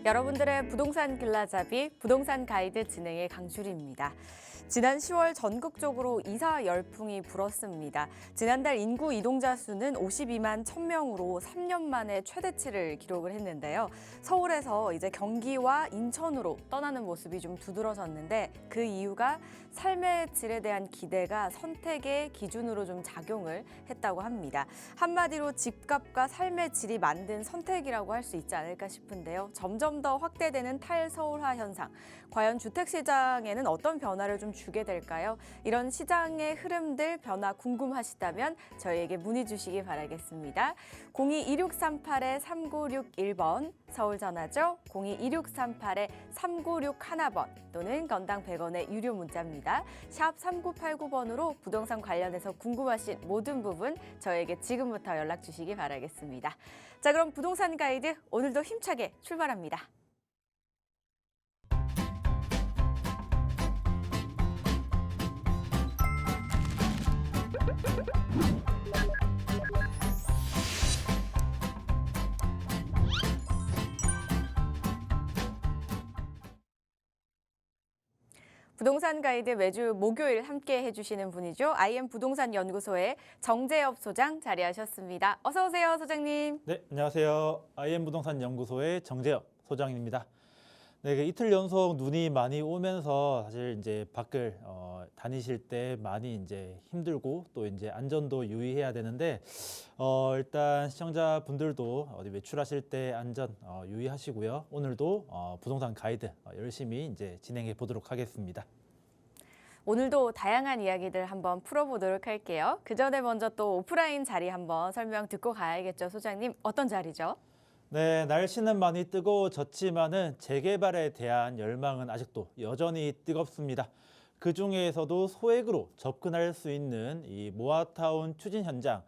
여러분들의 부동산 길라잡이 부동산 가이드 진행의 강주리입니다. 지난 10월 전국적으로 이사 열풍이 불었습니다. 지난달 인구 이동자 수는 52만 1000명으로 3년 만에 최대치를 기록을 했는데요. 서울에서 이제 경기와 인천으로 떠나는 모습이 좀 두드러졌는데 그 이유가 삶의 질에 대한 기대가 선택의 기준으로 좀 작용을 했다고 합니다. 한마디로 집값과 삶의 질이 만든 선택이라고 할 수 있지 않을까 싶은데요. 점점 더 확대되는 탈서울화 현상. 과연 주택시장에는 어떤 변화를 좀 주게 될까요? 이런 시장의 흐름들 변화 궁금하시다면 저희에게 문의 주시기 바라겠습니다. 02-2638-3961번 서울 전화죠. 02-2638-3961번 또는 건당 100원의 유료 문자입니다. 샵 3989번으로 부동산 관련해서 궁금하신 모든 부분 저에게 지금부터 연락 주시기 바라겠습니다. 자, 그럼 부동산 가이드 오늘도 힘차게 출발합니다. 부동산 가이드 매주 목요일 함께 해주시는 분이죠. IM 부동산 연구소의 정재엽 소장 자리하셨습니다. 어서 오세요, 소장님. 네, 안녕하세요. IM 부동산 연구소의 정재엽 소장입니다. 네, 이틀 연속 눈이 많이 오면서 사실 이제 밖을 다니실 때 많이 이제 힘들고 또 이제 안전도 유의해야 되는데 일단 시청자분들도 어디 외출하실 때 안전 유의하시고요. 오늘도 부동산 가이드 열심히 이제 진행해 보도록 하겠습니다. 오늘도 다양한 이야기들 한번 풀어보도록 할게요. 그 전에 먼저 또 오프라인 자리 한번 설명 듣고 가야겠죠, 소장님. 어떤 자리죠? 네, 날씨는 많이 뜨거워졌지만은 재개발에 대한 열망은 아직도 여전히 뜨겁습니다. 그 중에서도 소액으로 접근할 수 있는 이 모아타운 추진 현장을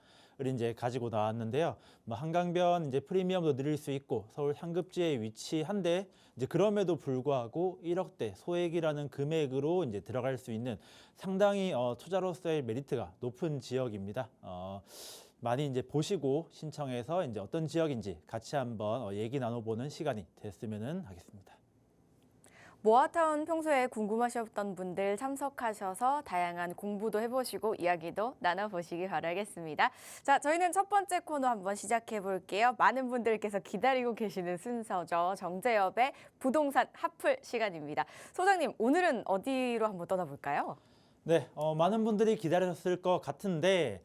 이제 가지고 나왔는데요. 한강변 이제 프리미엄도 누릴 수 있고 서울 상급지에 위치한데 이제 그럼에도 불구하고 1억대 소액이라는 금액으로 이제 들어갈 수 있는 상당히 투자로서의 메리트가 높은 지역입니다. 많이 이제 보시고 신청해서 이제 어떤 지역인지 같이 한번 얘기 나눠보는 시간이 됐으면 하겠습니다. 모아타운 평소에 궁금하셨던 분들 참석하셔서 다양한 공부도 해보시고 이야기도 나눠보시기 바라겠습니다. 자, 저희는 첫 번째 코너 한번 시작해 볼게요. 많은 분들께서 기다리고 계시는 순서죠. 정재엽의 부동산 핫플 시간입니다. 소장님, 오늘은 어디로 한번 떠나볼까요? 네, 많은 분들이 기다리셨을 것 같은데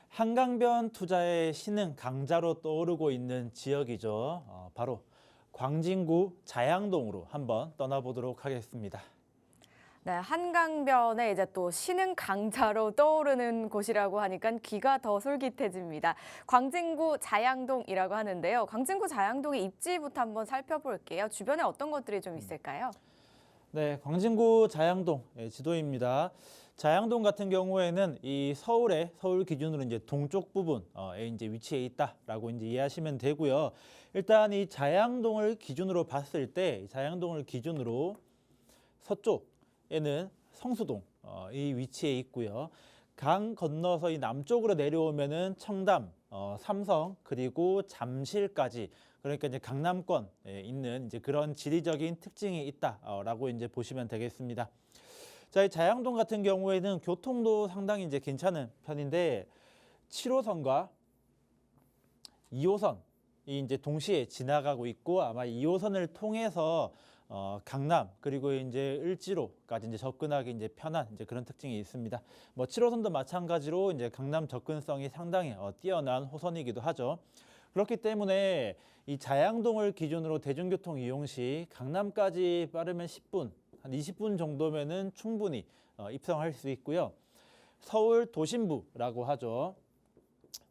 한강변 투자의 신흥 강자로 떠오르고 있는 지역이죠. 바로 광진구 자양동으로 한번 떠나보도록 하겠습니다. 네, 한강변에 이제 또 신흥 강자로 떠오르는 곳이라고 하니까 귀가 더 솔깃해집니다. 광진구 자양동이라고 하는데요. 광진구 자양동의 입지부터 한번 살펴볼게요. 주변에 어떤 것들이 좀 있을까요? 네, 광진구 자양동 지도입니다. 자양동 같은 경우에는 이 서울 기준으로 이제 동쪽 부분에 이제 위치해 있다라고 이제 이해하시면 되고요. 일단 이 자양동을 기준으로 봤을 때 자양동을 기준으로 서쪽에는 성수동 이 위치해 있고요. 강 건너서 이 남쪽으로 내려오면은 청담, 삼성 그리고 잠실까지 그러니까 이제 강남권에 있는 이제 그런 지리적인 특징이 있다라고 이제 보시면 되겠습니다. 자, 이 자양동 같은 경우에는 교통도 상당히 이제 괜찮은 편인데 7호선과 2호선이 이제 동시에 지나가고 있고 아마 2호선을 통해서 강남 그리고 이제 을지로까지 이제 접근하기 이제 편한 이제 그런 특징이 있습니다. 7호선도 마찬가지로 이제 강남 접근성이 상당히 뛰어난 호선이기도 하죠. 그렇기 때문에 이 자양동을 기준으로 대중교통 이용 시 강남까지 빠르면 10분, 한 20분 정도면은 충분히 입성할 수 있고요. 서울 도심부라고 하죠.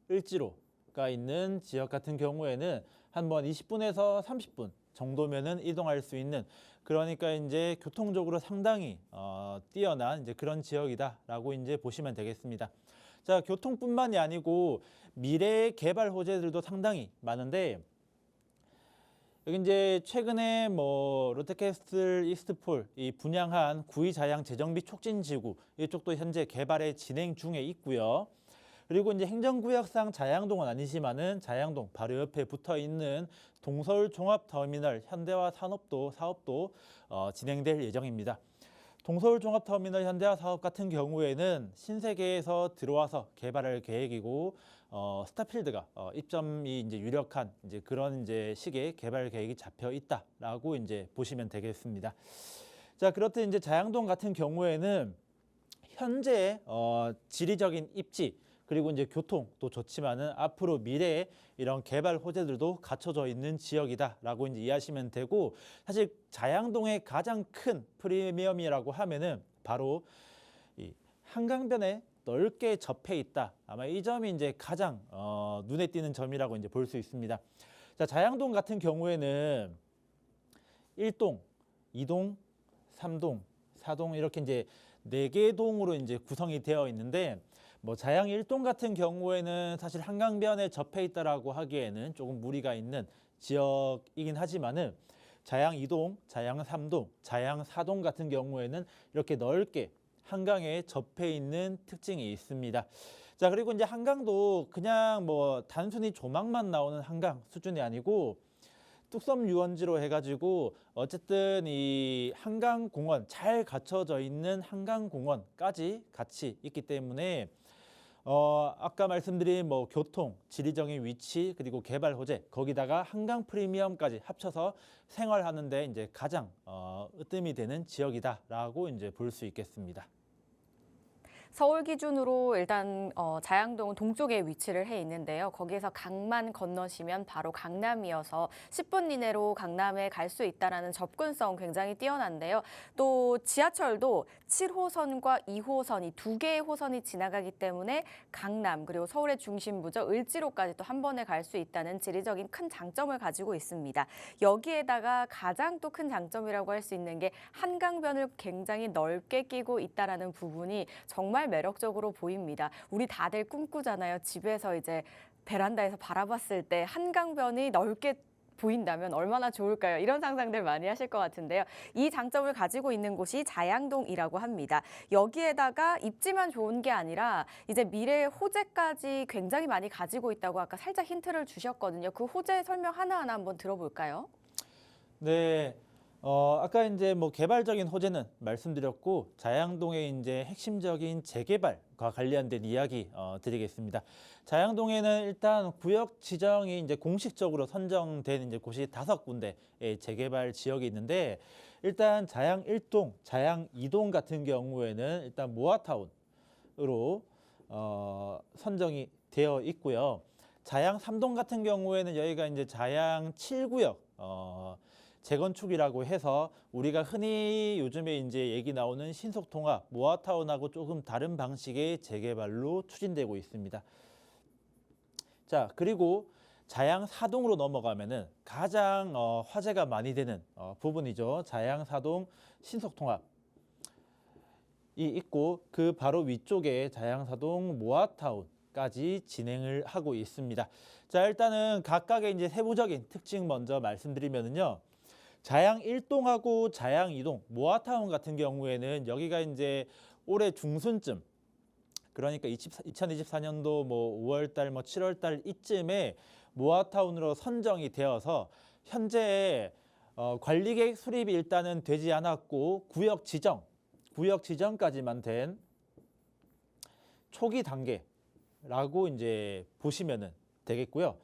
을지로가 있는 지역 같은 경우에는 한번 20분에서 30분 정도면은 이동할 수 있는 그러니까 이제 교통적으로 상당히 뛰어난 이제 그런 지역이다라고 이제 보시면 되겠습니다. 자, 교통뿐만이 아니고 미래 개발 호재들도 상당히 많은데 여기 이제 최근에 롯데캐슬 이스트폴 이 분양한 구의자양 재정비 촉진 지구 이쪽도 현재 개발에 진행 중에 있고요. 그리고 이제 행정구역상 자양동은 아니지만은 자양동 바로 옆에 붙어 있는 동서울 종합터미널 현대화 사업도 진행될 예정입니다. 동서울 종합터미널 현대화 사업 같은 경우에는 신세계에서 들어와서 개발할 계획이고 스타필드가 입점이 이제 유력한 이제 그런 이제 시기에 개발 계획이 잡혀 있다라고 이제 보시면 되겠습니다. 자, 그렇듯 이제 자양동 같은 경우에는 현재 지리적인 입지 그리고 이제 교통도 좋지만은 앞으로 미래에 이런 개발 호재들도 갖춰져 있는 지역이다라고 이제 이해하시면 되고, 사실 자양동의 가장 큰 프리미엄이라고 하면은 바로 이 한강변에 넓게 접해 있다. 아마 이 점이 이제 가장 눈에 띄는 점이라고 이제 볼 수 있습니다. 자, 자양동 같은 경우에는 1동, 2동, 3동, 4동 이렇게 이제 4개 동으로 이제 구성이 되어 있는데, 뭐 자양 1동 같은 경우에는 사실 한강변에 접해 있다라고 하기에는 조금 무리가 있는 지역이긴 하지만은 자양 2동, 자양 3동, 자양 4동 같은 경우에는 이렇게 넓게 한강에 접해 있는 특징이 있습니다. 자, 그리고 이제 한강도 그냥 뭐 단순히 조망만 나오는 한강 수준이 아니고 뚝섬 유원지로 해가지고 어쨌든 이 한강공원 잘 갖춰져 있는 한강공원까지 같이 있기 때문에 아까 말씀드린 뭐 교통, 지리적인 위치 그리고 개발 호재 거기다가 한강 프리미엄까지 합쳐서 생활하는데 이제 가장 으뜸이 되는 지역이다라고 이제 볼 수 있겠습니다. 서울 기준으로 일단 자양동은 동쪽에 위치를 해 있는데요. 거기에서 강만 건너시면 바로 강남이어서 10분 이내로 강남에 갈 수 있다는 접근성 굉장히 뛰어난데요. 또 지하철도 7호선과 2호선 이 2개의 호선이 지나가기 때문에 강남 그리고 서울의 중심부죠. 을지로까지 또 한 번에 갈 수 있다는 지리적인 큰 장점을 가지고 있습니다. 여기에다가 가장 또 큰 장점이라고 할 수 있는 게 한강변을 굉장히 넓게 끼고 있다는 부분이 정말 매력적으로 보입니다. 우리 다들 꿈꾸잖아요. 집에서 이제 베란다에서 바라봤을 때 한강변이 넓게 보인다면 얼마나 좋을까요? 이런 상상들 많이 하실 것 같은데요. 이 장점을 가지고 있는 곳이 자양동이라고 합니다. 여기에다가 입지만 좋은 게 아니라 이제 미래의 호재까지 굉장히 많이 가지고 있다고 아까 살짝 힌트를 주셨거든요. 그 호재 설명 하나하나 한번 들어볼까요? 네. 아까 이제 뭐 개발적인 호재는 말씀드렸고 자양동의 이제 핵심적인 재개발과 관련된 이야기 드리겠습니다. 자양동에는 일단 구역 지정이 이제 공식적으로 선정된 이제 곳이 5군데의 재개발 지역이 있는데, 일단 자양 1동, 자양 2동 같은 경우에는 일단 모아타운으로 선정이 되어 있고요. 자양 3동 같은 경우에는 여기가 이제 자양 7구역 재건축이라고 해서 우리가 흔히 요즘에 이제 얘기 나오는 신속통합, 모아타운하고 조금 다른 방식의 재개발로 추진되고 있습니다. 자, 그리고 자양 4동으로 넘어가면은 가장 화제가 많이 되는 부분이죠. 자양 4동 신속통합이 있고 그 바로 위쪽에 자양 4동 모아타운까지 진행을 하고 있습니다. 자, 일단은 각각의 이제 세부적인 특징 먼저 말씀드리면은요. 자양 1동하고 자양 2동, 모아타운 같은 경우에는 여기가 이제 올해 중순쯤, 그러니까 2024년도 뭐 5월달, 뭐 7월달 이쯤에 모아타운으로 선정이 되어서 현재 관리 계획 수립이 일단은 되지 않았고 구역 지정까지만 된 초기 단계라고 이제 보시면은 되겠고요.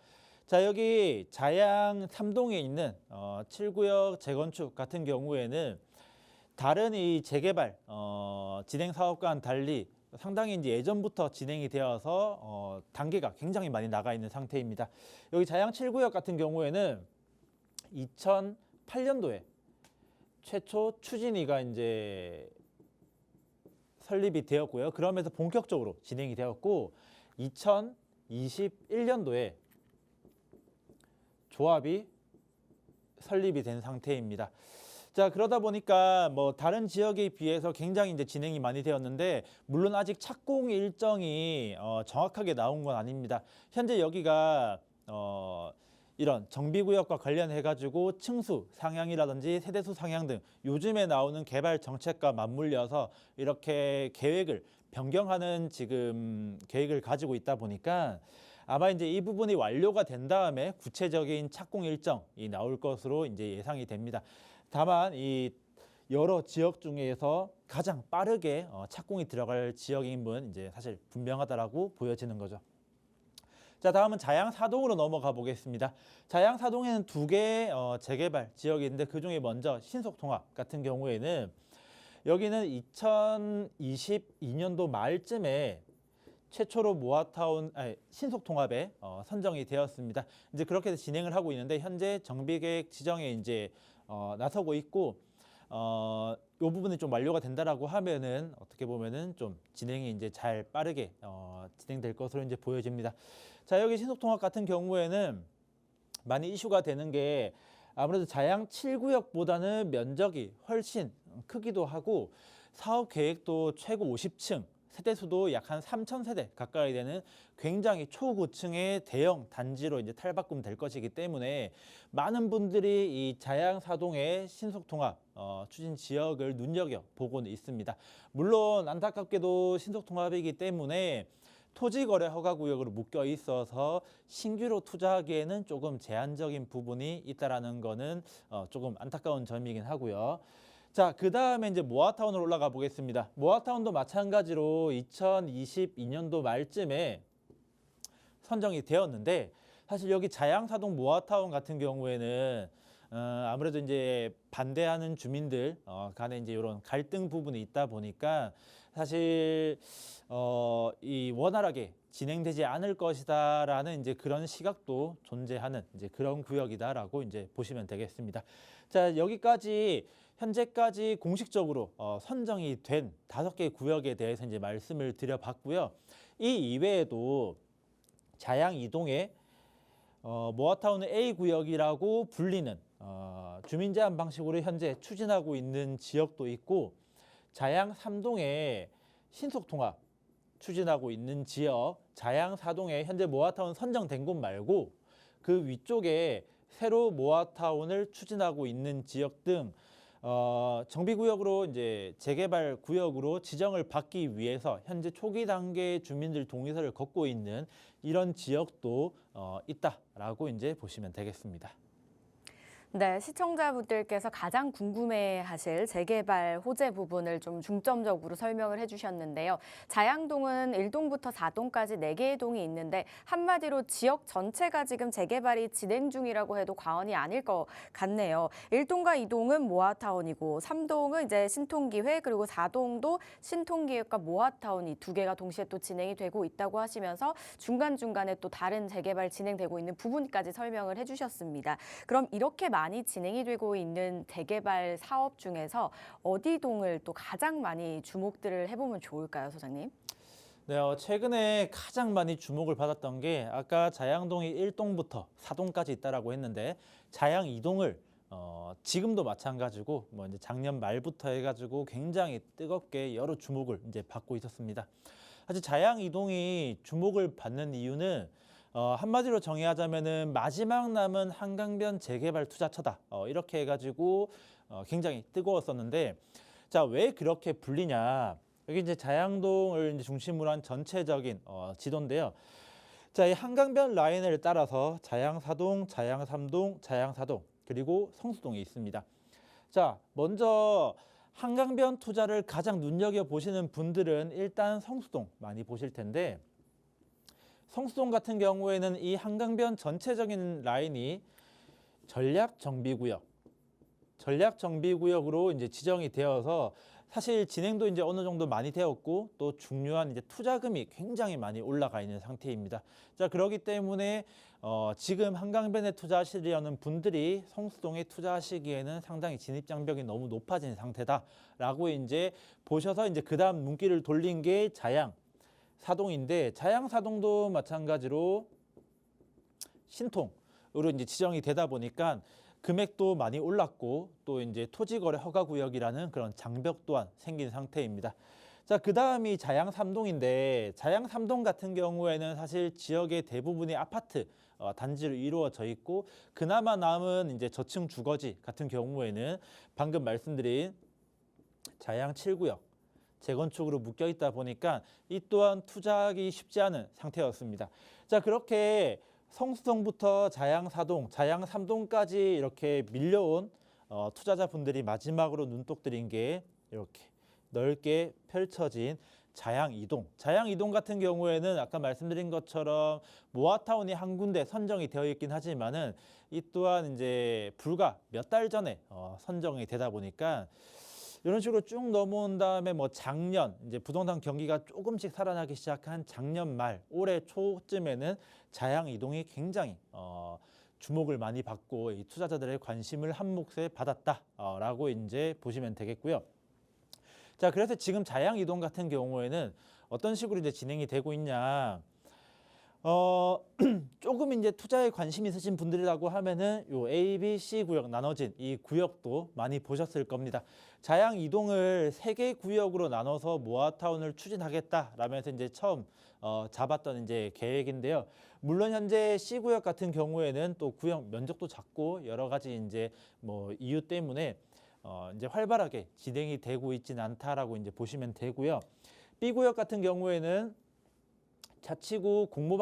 자, 여기 자양 3동에 있는 7구역 재건축 같은 경우에는 다른 이 재개발 진행 사업과는 달리 상당히 이제 예전부터 진행이 되어서 단계가 굉장히 많이 나가 있는 상태입니다. 여기 자양 7구역 같은 경우에는 2008년도에 최초 추진위가 이제 설립이 되었고요. 그러면서 본격적으로 진행이 되었고 2021년도에 조합이 설립이 된 상태입니다. 자, 그러다 보니까 뭐 다른 지역에 비해서 굉장히 이제 진행이 많이 되었는데, 물론 아직 착공 일정이 정확하게 나온 건 아닙니다. 현재 여기가 이런 정비구역과 관련해가지고 층수 상향이라든지 세대수 상향 등 요즘에 나오는 개발 정책과 맞물려서 이렇게 계획을 변경하는 지금 계획을 가지고 있다 보니까 아마 이제 이 부분이 완료가 된 다음에 구체적인 착공 일정이 나올 것으로 이제 예상이 됩니다. 다만 이 여러 지역 중에서 가장 빠르게 착공이 들어갈 지역인 분 이제 사실 분명하다라고 보여지는 거죠. 자, 다음은 자양사동으로 넘어가 보겠습니다. 자양사동에는 두 개의 재개발 지역이 있는데 그중에 먼저 신속통합 같은 경우에는 여기는 2022년도 말쯤에 최초로 모아타운 신속통합에 선정이 되었습니다. 이제 그렇게 진행을 하고 있는데 현재 정비계획 지정에 이제 나서고 있고 이 부분이 좀 완료가 된다라고 하면은 어떻게 보면은 좀 진행이 이제 잘 빠르게 진행될 것으로 이제 보여집니다. 자, 여기 신속통합 같은 경우에는 많이 이슈가 되는 게 아무래도 자양 7구역보다는 면적이 훨씬 크기도 하고 사업 계획도 최고 50층, 세대수도 약 한 3,000세대 가까이 되는 굉장히 초고층의 대형 단지로 이제 탈바꿈될 것이기 때문에 많은 분들이 이 자양사동의 신속통합 추진 지역을 눈여겨 보고는 있습니다. 물론 안타깝게도 신속통합이기 때문에 토지거래 허가구역으로 묶여 있어서 신규로 투자하기에는 조금 제한적인 부분이 있다라는 거는 조금 안타까운 점이긴 하고요. 자, 그 다음에 이제 모아타운으로 올라가 보겠습니다. 모아타운도 마찬가지로 2022년도 말쯤에 선정이 되었는데 사실 여기 자양사동 모아타운 같은 경우에는 아무래도 이제 반대하는 주민들 간에 이제 이런 갈등 부분이 있다 보니까 사실 이 원활하게 진행되지 않을 것이다라는 이제 그런 시각도 존재하는 이제 그런 구역이다라고 이제 보시면 되겠습니다. 자, 여기까지 현재까지 공식적으로 선정이 된 5개 구역에 대해서 이제 말씀을 드려봤고요. 이 이외에도 자양 이동에 모아타운 A 구역이라고 불리는 주민 제한 방식으로 현재 추진하고 있는 지역도 있고 자양 3동에 신속통합 추진하고 있는 지역, 자양 4동에 현재 모아타운 선정된 곳 말고 그 위쪽에 새로 모아타운을 추진하고 있는 지역 등 정비구역으로 이제 재개발 구역으로 지정을 받기 위해서 현재 초기 단계 주민들 동의서를 걷고 있는 이런 지역도 있다라고 이제 보시면 되겠습니다. 네, 시청자분들께서 가장 궁금해하실 재개발 호재 부분을 좀 중점적으로 설명을 해주셨는데요. 자양동은 1동부터 4동까지 4개의 동이 있는데 한마디로 지역 전체가 지금 재개발이 진행 중이라고 해도 과언이 아닐 것 같네요. 1동과 2동은 모아타운이고 3동은 이제 신통기획 그리고 4동도 신통기획과 모아타운이 2개가 동시에 또 진행이 되고 있다고 하시면서 중간중간에 또 다른 재개발 진행되고 있는 부분까지 설명을 해주셨습니다. 그럼 이렇게 많이 진행이 되고 있는 재개발 사업 중에서 어디 동을 또 가장 많이 주목들을 해보면 좋을까요, 소장님? 네, 최근에 가장 많이 주목을 받았던 게 아까 자양동이 1동부터 4동까지 있다라고 했는데 자양 2동을 지금도 마찬가지고 뭐 이제 작년 말부터 해가지고 굉장히 뜨겁게 여러 주목을 이제 받고 있었습니다. 사실 자양 2동이 주목을 받는 이유는 한마디로 정의하자면은 마지막 남은 한강변 재개발 투자처다. 이렇게 해가지고 굉장히 뜨거웠었는데, 자, 왜 그렇게 불리냐? 여기 이제 자양동을 이제 중심으로 한 전체적인 지도인데요. 자, 이 한강변 라인을 따라서 자양4동, 자양3동, 자양4동 그리고 성수동이 있습니다. 자, 먼저 한강변 투자를 가장 눈여겨 보시는 분들은 일단 성수동 많이 보실 텐데. 성수동 같은 경우에는 이 한강변 전체적인 라인이 전략정비구역으로 이제 지정이 되어서 사실 진행도 이제 어느 정도 많이 되었고 또 중요한 이제 투자금이 굉장히 많이 올라가 있는 상태입니다. 자, 그렇기 때문에 지금 한강변에 투자하시려는 분들이 성수동에 투자하시기에는 상당히 진입장벽이 너무 높아진 상태다라고 이제 보셔서 이제 그다음 눈길을 돌린 게 자양 4동인데 자양 4동도 마찬가지로 신통으로 이제 지정이 되다 보니까 금액도 많이 올랐고 또 이제 토지거래 허가구역이라는 그런 장벽 또한 생긴 상태입니다. 자, 그 다음이 자양 3동인데 자양 3동 같은 경우에는 사실 지역의 대부분이 아파트 단지로 이루어져 있고 그나마 남은 이제 저층 주거지 같은 경우에는 방금 말씀드린 자양 7구역 재건축으로 묶여 있다 보니까 이 또한 투자하기 쉽지 않은 상태였습니다. 자, 그렇게 성수동부터 자양 4동, 자양 3동까지 이렇게 밀려온 투자자분들이 마지막으로 눈독 들인 게 이렇게 넓게 펼쳐진 자양 2동. 자양 2동 같은 경우에는 아까 말씀드린 것처럼 모아타운이 한 군데 선정이 되어 있긴 하지만은 이 또한 이제 불과 몇 달 전에 선정이 되다 보니까 이런 식으로 쭉 넘어온 다음에 뭐 작년 이제 부동산 경기가 조금씩 살아나기 시작한 작년 말 올해 초쯤에는 자양 이동이 굉장히 주목을 많이 받고 이 투자자들의 관심을 한 몫에 받았다라고 이제 보시면 되겠고요. 자, 그래서 지금 자양 이동 같은 경우에는 어떤 식으로 이제 진행이 되고 있냐? 조금 이제 투자에 관심 있으신 분들이라고 하면은 요 A, B, C 구역 나눠진 이 구역도 많이 보셨을 겁니다. 자양 이동을 3개 구역으로 나눠서 모아타운을 추진하겠다라면서 이제 처음 잡았던 이제 계획인데요. 물론 현재 C 구역 같은 경우에는 또 구역 면적도 작고 여러 가지 이제 뭐 이유 때문에 이제 활발하게 진행이 되고 있지는 않다라고 이제 보시면 되고요. B 구역 같은 경우에는 자치구 공모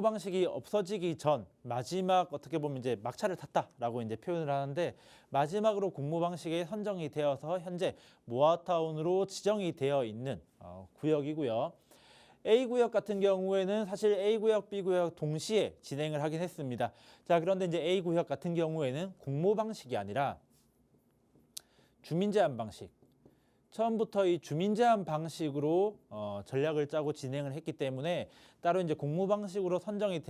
방식이 없어지기 전 마지막 어떻게 보면 이제 막차를 탔다라고 이제 표현을 하는데 마지막으로 공모 방식에 선정이 되어서 현재 모아타운으로 지정이 되어 있는 구역이고요. A 구역 같은 경우에는 사실 A 구역, B 구역 동시에 진행을 하긴 했습니다. 자, 그런데 이제 A 구역 같은 경우에는 공모 방식이 아니라 주민 제한 방식. 처음부터 이 주민 제한 방식으로 전략을 짜고 진행을 했기 때문에 따로 이제 공모 방식으로 선정이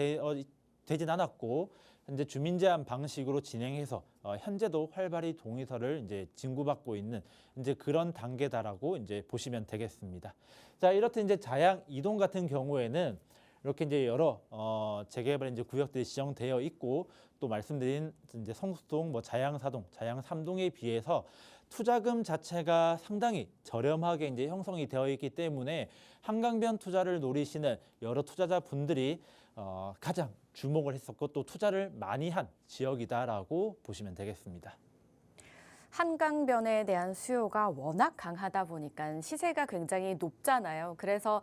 되진 않았고 현재 주민 제한 방식으로 진행해서 현재도 활발히 동의서를 이제 진구받고 있는 이제 그런 단계다라고 이제 보시면 되겠습니다. 자, 이렇듯 이제 자양 이동 같은 경우에는 이렇게 이제 여러 재개발 이제 구역들이 지정되어 있고 또 말씀드린 이제 성수동, 뭐 자양 4동, 자양 3동에 비해서 투자금 자체가 상당히 저렴하게 이제 형성이 되어 있기 때문에 한강변 투자를 노리시는 여러 투자자분들이 가장 주목을 했었고 또 투자를 많이 한 지역이다라고 보시면 되겠습니다. 한강변에 대한 수요가 워낙 강하다 보니까 시세가 굉장히 높잖아요. 그래서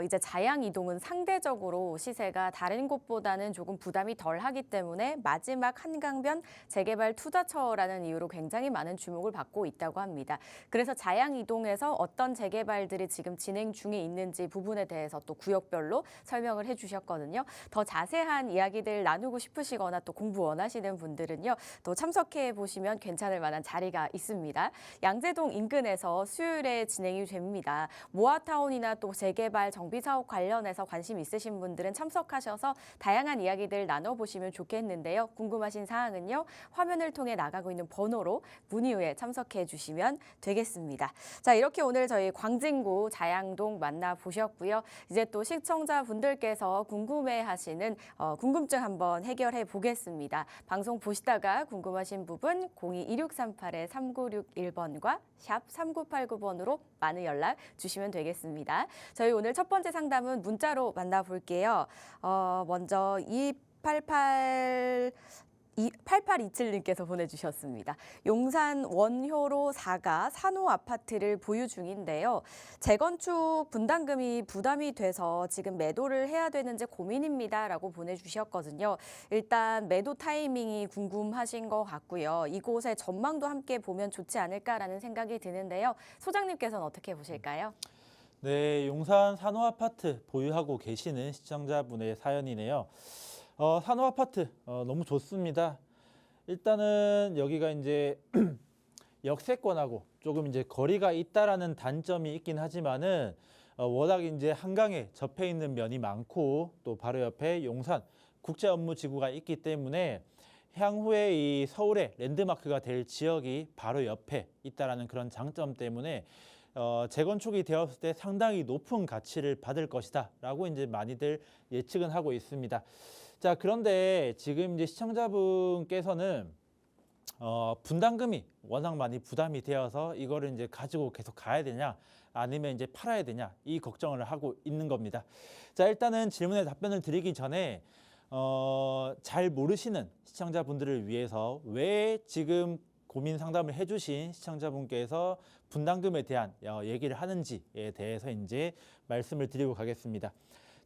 이제 자양 이동은 상대적으로 시세가 다른 곳보다는 조금 부담이 덜하기 때문에 마지막 한강변 재개발 투자처라는 이유로 굉장히 많은 주목을 받고 있다고 합니다. 그래서 자양 이동에서 어떤 재개발들이 지금 진행 중에 있는지 부분에 대해서 또 구역별로 설명을 해주셨거든요. 더 자세한 이야기들 나누고 싶으시거나 또 공부 원하시는 분들은요, 또 참석해 보시면 괜찮을 만한 자리가 있습니다. 양재동 인근에서 수요일에 진행이 됩니다. 모아타운이나 또 재개발 정비사업 관련해서 관심 있으신 분들은 참석하셔서 다양한 이야기들 나눠보시면 좋겠는데요. 궁금하신 사항은요, 화면을 통해 나가고 있는 번호로 문의 후에 참석해 주시면 되겠습니다. 자, 이렇게 오늘 저희 광진구 자양동 만나보셨고요. 이제 또 시청자분들께서 궁금해하시는 궁금증 한번 해결해 보겠습니다. 방송 보시다가 궁금하신 부분 02-2638-3961번과 샵 3989번으로 많은 연락 주시면 되겠습니다. 저희 오늘 첫 번째 상담은 문자로 만나볼게요. 먼저 8827님께서 보내주셨습니다. 용산 원효로 4가 산호 아파트를 보유 중인데요. 재건축 분담금이 부담이 돼서 지금 매도를 해야 되는지 고민입니다. 라고 보내주셨거든요. 일단 매도 타이밍이 궁금하신 것 같고요. 이곳의 전망도 함께 보면 좋지 않을까라는 생각이 드는데요. 소장님께서는 어떻게 보실까요? 네, 용산 산호 아파트 보유하고 계시는 시청자분의 사연이네요. 산호 아파트 너무 좋습니다. 일단은 여기가 이제 역세권하고 조금 이제 거리가 있다라는 단점이 있긴 하지만은 워낙 이제 한강에 접해 있는 면이 많고 또 바로 옆에 용산 국제업무지구가 있기 때문에 향후에 이 서울의 랜드마크가 될 지역이 바로 옆에 있다라는 그런 장점 때문에 재건축이 되었을 때 상당히 높은 가치를 받을 것이다라고 이제 많이들 예측은 하고 있습니다. 자, 그런데 지금 이제 시청자분께서는 분담금이 워낙 많이 부담이 되어서 이거를 이제 가지고 계속 가야 되냐 아니면 이제 팔아야 되냐 이 걱정을 하고 있는 겁니다. 자, 일단은 질문에 답변을 드리기 전에 잘 모르시는 시청자분들을 위해서 왜 지금 고민 상담을 해주신 시청자분께서 분담금에 대한 얘기를 하는지에 대해서 이제 말씀을 드리고 가겠습니다.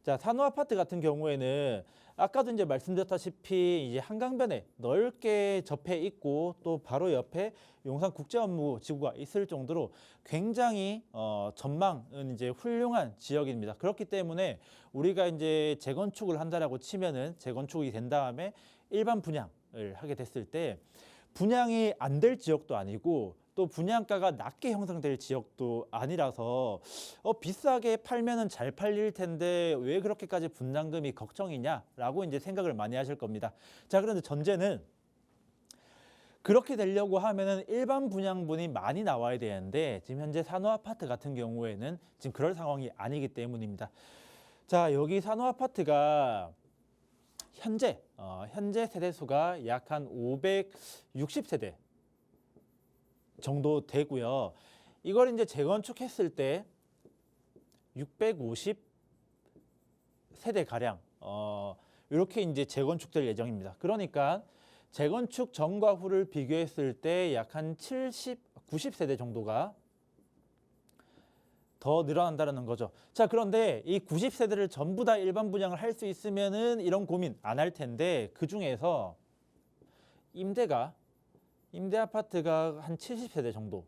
자, 산호 아파트 같은 경우에는 아까도 이제 말씀드렸다시피 이제 한강변에 넓게 접해 있고 또 바로 옆에 용산국제업무지구가 있을 정도로 굉장히 전망은 이제 훌륭한 지역입니다. 그렇기 때문에 우리가 이제 재건축을 한다라고 치면은 재건축이 된 다음에 일반 분양을 하게 됐을 때 분양이 안 될 지역도 아니고 또 분양가가 낮게 형성될 지역도 아니라서 비싸게 팔면은 잘 팔릴 텐데 왜 그렇게까지 분담금이 걱정이냐라고 이제 생각을 많이 하실 겁니다. 자, 그런데 전제는 그렇게 되려고 하면은 일반 분양분이 많이 나와야 되는데 지금 현재 산호 아파트 같은 경우에는 지금 그럴 상황이 아니기 때문입니다. 자, 여기 산호 아파트가 현재 세대 수가 약 한 560세대 정도 되고요. 이걸 이제 재건축했을 때 650세대 가량 이렇게 이제 재건축될 예정입니다. 그러니까 재건축 전과 후를 비교했을 때 약 한 90세대 정도가 더 늘어난다는 거죠. 자, 그런데 이 90세대를 전부 다 일반 분양을 할 수 있으면은 이런 고민 안 할 텐데 그 중에서 임대 아파트가 한 70세대 정도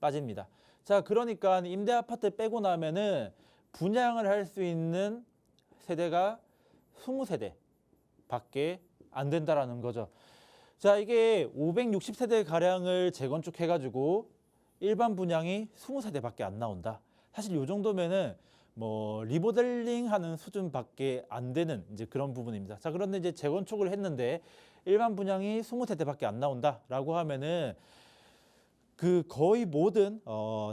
빠집니다. 자, 그러니까 임대 아파트 빼고 나면은 분양을 할 수 있는 세대가 20세대 밖에 안 된다라는 거죠. 자, 이게 560세대 가량을 재건축해 가지고 일반 분양이 20세대밖에 안 나온다. 사실 이 정도면은 뭐 리모델링 하는 수준밖에 안 되는 이제 그런 부분입니다. 자, 그런데 이제 재건축을 했는데 일반 분양이 20세대밖에 안 나온다라고 하면은 그 거의 모든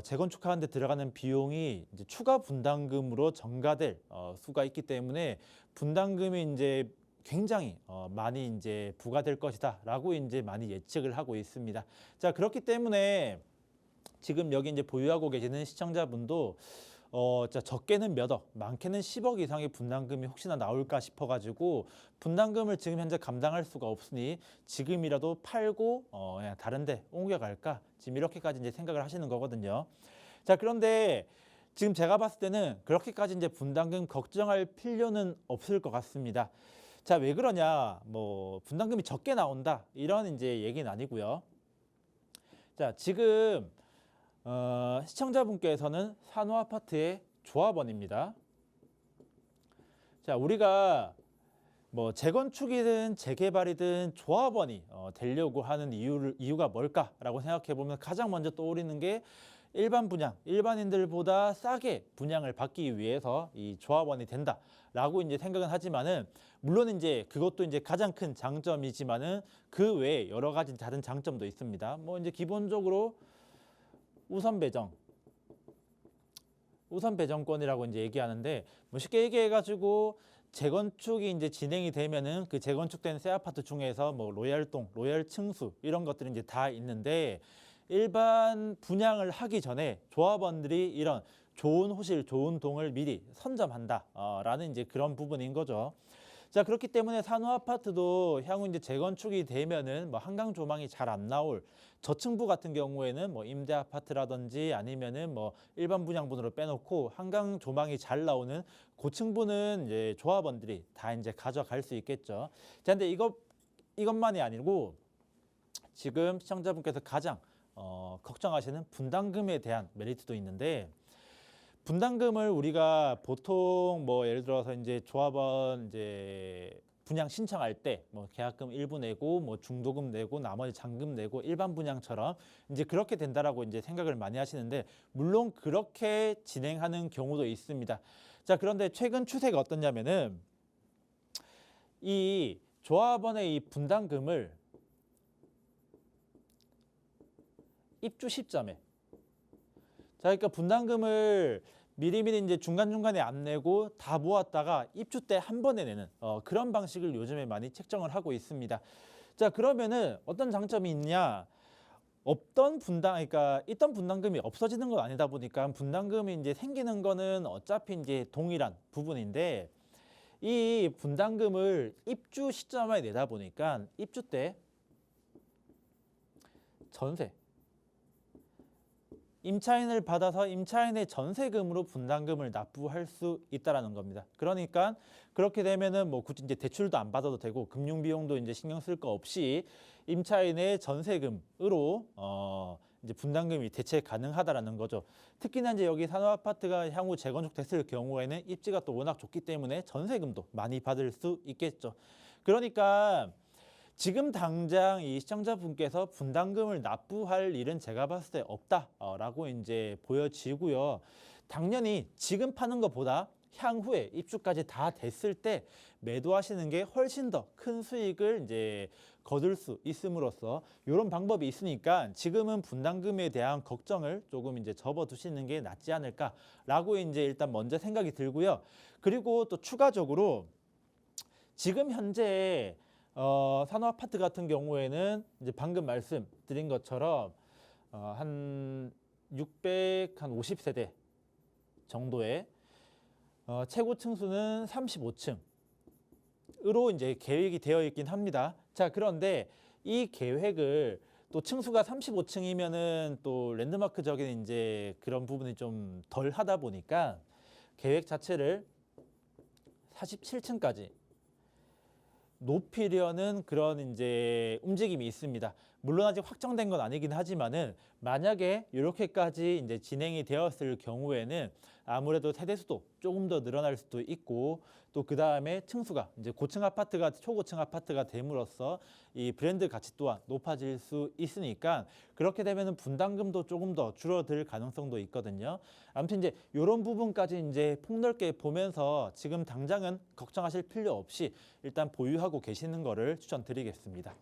재건축하는 데 들어가는 비용이 이제 추가 분담금으로 전가될 수가 있기 때문에 분담금이 이제 굉장히 많이 이제 부과될 것이다라고 이제 많이 예측을 하고 있습니다. 자, 그렇기 때문에 지금 여기 이제 보유하고 계시는 시청자분도 자, 적게는 몇 억, 많게는 10억 이상의 분담금이 혹시나 나올까 싶어가지고 분담금을 지금 현재 감당할 수가 없으니 지금이라도 팔고 그냥 다른 데 옮겨갈까? 지금 이렇게까지 이제 생각을 하시는 거거든요. 자, 그런데 지금 제가 봤을 때는 그렇게까지 이제 분담금 걱정할 필요는 없을 것 같습니다. 자, 왜 그러냐? 뭐 분담금이 적게 나온다 이런 이제 얘기는 아니고요. 자, 지금 시청자분께서는 산호 아파트의 조합원입니다. 자, 우리가 뭐 재건축이든 재개발이든 조합원이 되려고 하는 이유가 뭘까라고 생각해 보면 가장 먼저 떠오르는 게 일반 분양, 일반인들보다 싸게 분양을 받기 위해서 이 조합원이 된다라고 이제 생각은 하지만은 물론 이제 그것도 이제 가장 큰 장점이지만은 그 외에 여러 가지 다른 장점도 있습니다. 뭐 이제 기본적으로 우선 배정권이라고 이제 얘기하는데 뭐 쉽게 얘기해가지고 재건축이 이제 진행이 되면은 그 재건축된 새 아파트 중에서 뭐 로얄동, 로얄 층수 이런 것들이 이제 다 있는데 일반 분양을 하기 전에 조합원들이 이런 좋은 호실, 좋은 동을 미리 선점한다라는 이제 그런 부분인 거죠. 자, 그렇기 때문에 산호 아파트도 향후 이제 재건축이 되면은 뭐 한강 조망이 잘 안 나올 저층부 같은 경우에는 뭐 임대 아파트라든지 아니면은 뭐 일반 분양분으로 빼놓고 한강 조망이 잘 나오는 고층부는 이제 조합원들이 다 이제 가져갈 수 있겠죠. 자, 근데 이것만이 아니고 지금 시청자분께서 가장 걱정하시는 분담금에 대한 메리트도 있는데 분담금을 우리가 보통 뭐 예를 들어서 이제 조합원 이제 분양 신청할 때 뭐 계약금 일부 내고 뭐 중도금 내고 나머지 잔금 내고 일반 분양처럼 이제 그렇게 된다라고 이제 생각을 많이 하시는데 물론 그렇게 진행하는 경우도 있습니다. 자, 그런데 최근 추세가 어떠냐면은 이 조합원의 이 분담금을 입주 시점에 자, 그러니까 분담금을 미리미리 이제 중간중간에 안 내고 다 모았다가 입주 때 한 번에 내는 그런 방식을 요즘에 많이 책정을 하고 있습니다. 자, 그러면은 어떤 장점이 있냐? 그러니까 있던 분담금이 없어지는 건 아니다 보니까 분담금이 이제 생기는 거는 어차피 이제 동일한 부분인데 이 분담금을 입주 시점에 내다 보니까 입주 때 전세, 임차인을 받아서 임차인의 전세금으로 분담금을 납부할 수 있다라는 겁니다. 그러니까 그렇게 되면은 뭐 굳이 이제 대출도 안 받아도 되고 금융 비용도 이제 신경 쓸 거 없이 임차인의 전세금으로 이제 분담금이 대체 가능하다라는 거죠. 특히나 이제 여기 산업 아파트가 향후 재건축 됐을 경우에는 입지가 또 워낙 좋기 때문에 전세금도 많이 받을 수 있겠죠. 그러니까 지금 당장 이 시청자분께서 분담금을 납부할 일은 제가 봤을 때 없다라고 이제 보여지고요. 당연히 지금 파는 것보다 향후에 입주까지 다 됐을 때 매도하시는 게 훨씬 더 큰 수익을 이제 거둘 수 있음으로써 이런 방법이 있으니까 지금은 분담금에 대한 걱정을 조금 이제 접어두시는 게 낫지 않을까라고 이제 일단 먼저 생각이 들고요. 그리고 또 추가적으로 지금 현재 산업 아파트 같은 경우에는 이제 방금 말씀드린 것처럼 한 650세대 정도의 최고 층수는 35층으로 이제 계획이 되어 있긴 합니다. 자, 그런데 이 계획을 또 층수가 35층이면은 또 랜드마크적인 이제 그런 부분이 좀 덜 하다 보니까 계획 자체를 47층까지 높이려는 그런 이제 움직임이 있습니다. 물론 아직 확정된 건 아니긴 하지만은 만약에 이렇게까지 이제 진행이 되었을 경우에는 아무래도 세대수도 조금 더 늘어날 수도 있고 또 그 다음에 층수가 이제 고층 아파트가 초고층 아파트가 됨으로써 이 브랜드 가치 또한 높아질 수 있으니까 그렇게 되면은 분담금도 조금 더 줄어들 가능성도 있거든요. 아무튼 이제 이런 부분까지 이제 폭넓게 보면서 지금 당장은 걱정하실 필요 없이 일단 보유하고 계시는 거를 추천드리겠습니다.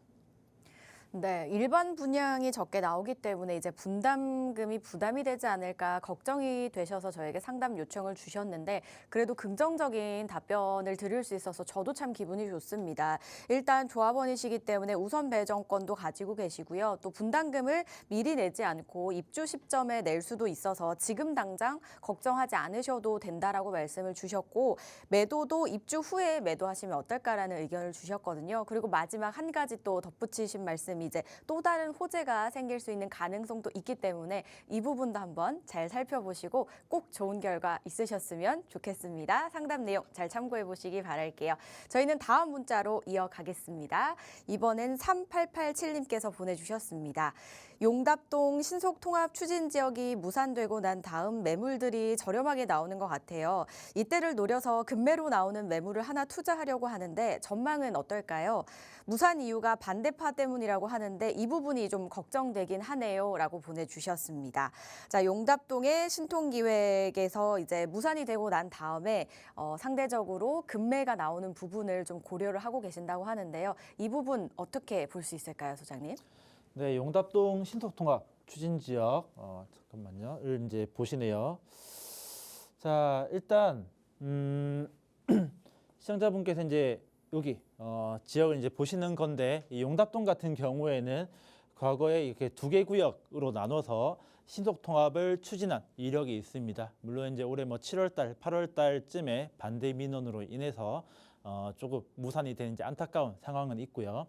네, 일반 분양이 적게 나오기 때문에 이제 분담금이 부담이 되지 않을까 걱정이 되셔서 저에게 상담 요청을 주셨는데 그래도 긍정적인 답변을 드릴 수 있어서 저도 참 기분이 좋습니다. 일단 조합원이시기 때문에 우선 배정권도 가지고 계시고요. 또 분담금을 미리 내지 않고 입주 시점에 낼 수도 있어서 지금 당장 걱정하지 않으셔도 된다라고 말씀을 주셨고 매도도 입주 후에 매도하시면 어떨까라는 의견을 주셨거든요. 그리고 마지막 한 가지 또 덧붙이신 말씀 이제 또 다른 호재가 생길 수 있는 가능성도 있기 때문에 이 부분도 한번 잘 살펴보시고 꼭 좋은 결과 있으셨으면 좋겠습니다. 상담 내용 잘 참고해 보시기 바랄게요. 저희는 다음 문자로 이어가겠습니다. 이번엔 3887님께서 보내주셨습니다. 용답동 신속통합 추진 지역이 무산되고 난 다음 매물들이 저렴하게 나오는 것 같아요. 이때를 노려서 급매로 나오는 매물을 하나 투자하려고 하는데 전망은 어떨까요? 무산 이유가 반대파 때문이라고 하는데 이 부분이 좀 걱정되긴 하네요. 라고 보내주셨습니다. 자, 용답동의 신통기획에서 이제 무산이 되고 난 다음에 상대적으로 급매가 나오는 부분을 좀 고려를 하고 계신다고 하는데요. 이 부분 어떻게 볼 수 있을까요, 소장님? 네, 용답동 신속통합 추진 지역 잠깐만요.를 이제 보시네요. 자, 일단 시청자분께서 이제 여기 지역을 이제 보시는 건데 이 용답동 같은 경우에는 과거에 이렇게 두 개 구역으로 나눠서 신속통합을 추진한 이력이 있습니다. 물론 이제 올해 뭐 7월달, 8월달쯤에 반대 민원으로 인해서 조금 무산이 되는 이제 안타까운 상황은 있고요.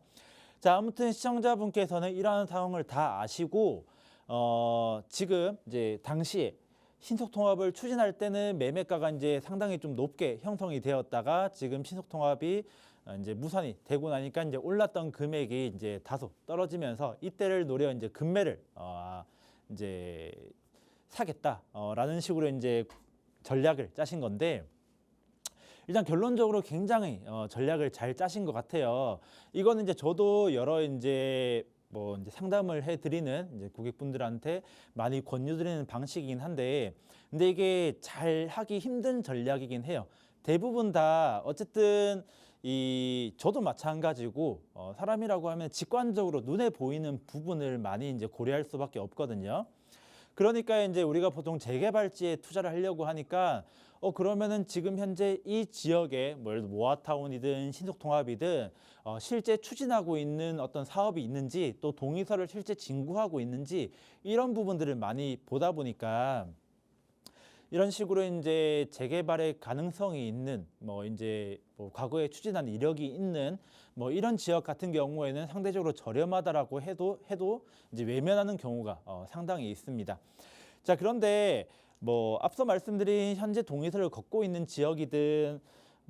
자, 아무튼 시청자분께서는 이러한 상황을 다 아시고 지금 이제 당시에 신속통합을 추진할 때는 매매가가 이제 상당히 좀 높게 형성이 되었다가 지금 신속통합이 이제 무산이 되고 나니까 이제 올랐던 금액이 이제 다소 떨어지면서 이때를 노려 이제 급매를 이제 사겠다라는 식으로 이제 전략을 짜신 건데. 일단 결론적으로 굉장히 전략을 잘 짜신 것 같아요. 이거는 이제 저도 여러 이제 뭐 이제 상담을 해드리는 이제 고객분들한테 많이 권유드리는 방식이긴 한데, 근데 이게 잘 하기 힘든 전략이긴 해요. 대부분 다 어쨌든 저도 마찬가지고 사람이라고 하면 직관적으로 눈에 보이는 부분을 많이 이제 고려할 수밖에 없거든요. 그러니까 이제 우리가 보통 재개발지에 투자를 하려고 하니까 그러면은 지금 현재 이 지역에 뭐 예를 들어 모아타운이든 신속통합이든 실제 추진하고 있는 어떤 사업이 있는지 또 동의서를 실제 진구하고 있는지 이런 부분들을 많이 보다 보니까 이런 식으로 이제 재개발의 가능성이 있는 뭐 이제 뭐 과거에 추진한 이력이 있는 뭐 이런 지역 같은 경우에는 상대적으로 저렴하다라고 해도 이제 외면하는 경우가 상당히 있습니다. 자, 그런데 뭐 앞서 말씀드린 현재 동의서를 걷고 있는 지역이든